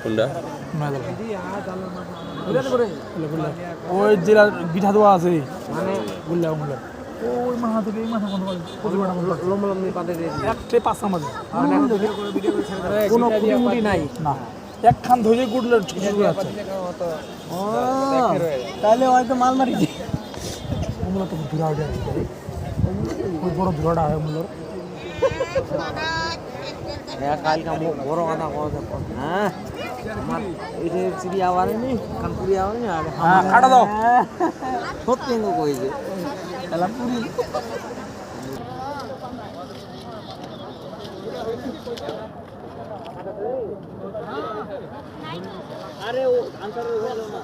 কোনটা? ওই জেলার পিঠা দোয়া আছে মানে গুল্লা গুল্লা ওই মাথা থেকে এই মাথা বন্ধ করে একটা পাঁচটা মাঝে কোনো কুটি নাই না একখান ধরে গুড়লে ছোট ছোট আছে তাহলে হয়তো মাল মারিছে ওগুলো তো ধুরা ওঠে ওই বড় ধুরাটা হয় ওগুলো কালকে বড় কথা হ্যাঁ আমার এটা চিড়ি আওয়ারে নি কানপুরি আওয়ারে নি আর কাটা দাও সত্যি কইছে এলা পুরি আরে ও আনসার হলো না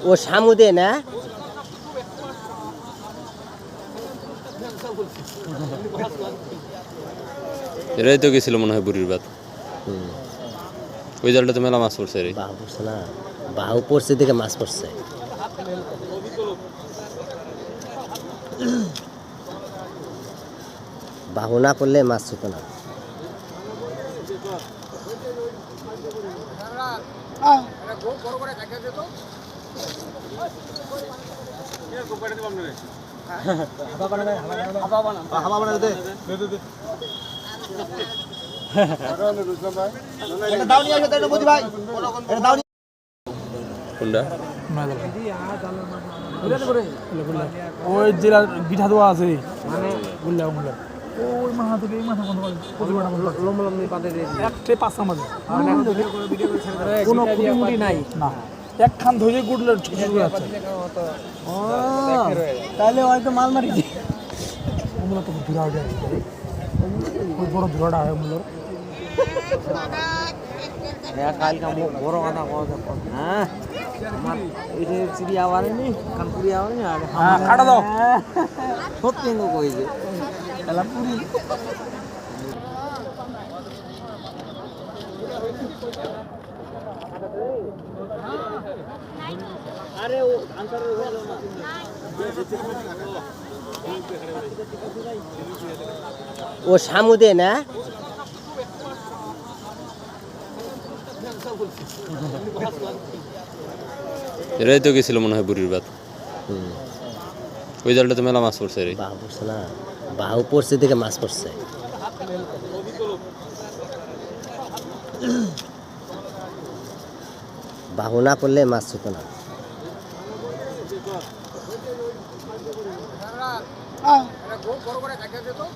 ও সামুদে না এরাই তো গেছিল মনে হয় বুড়ির বাদ ওই জালটা তো মেলা মাছ পড়ছে রে বাহু পড়ছে না বাহু পড়ছে দিকে মাছ পড়ছে বাহু না পড়লে মাছ ছুতো না কোনটা? ওই জেলার পিঠা দোয়া আছে মানে গুল্লা গুল্লা ওই মাথা থেকে এই মাথা বন্ধ করে একটা পাঁচটা মাঝে কোনো কুটি নাই না একখান ধরে গুড়লে ছোট ছোট আছে তাহলে হয়তো মাল মারিছে ওগুলো তো ধুরা ওঠে ওই বড় ধুরাটা হয় ওগুলো কালকে বড় কথা হ্যাঁ আমার এটা চিড়ি আওয়ারে নি কানপুরি আওয়ারে নি আর কাটা দাও সত্যি কইছে এলা পুরি আরে ও আনসার হলো না ও সামুদে না এরাই তো গেছিল মনে হয় বুড়ির বাদ ওই জালটা তো মেলা মাছ পড়ছে রে বাহু পড়ছে না বাহু পড়ছে দিকে মাছ পড়ছে বাহু না পড়লে মাছ ছুতো না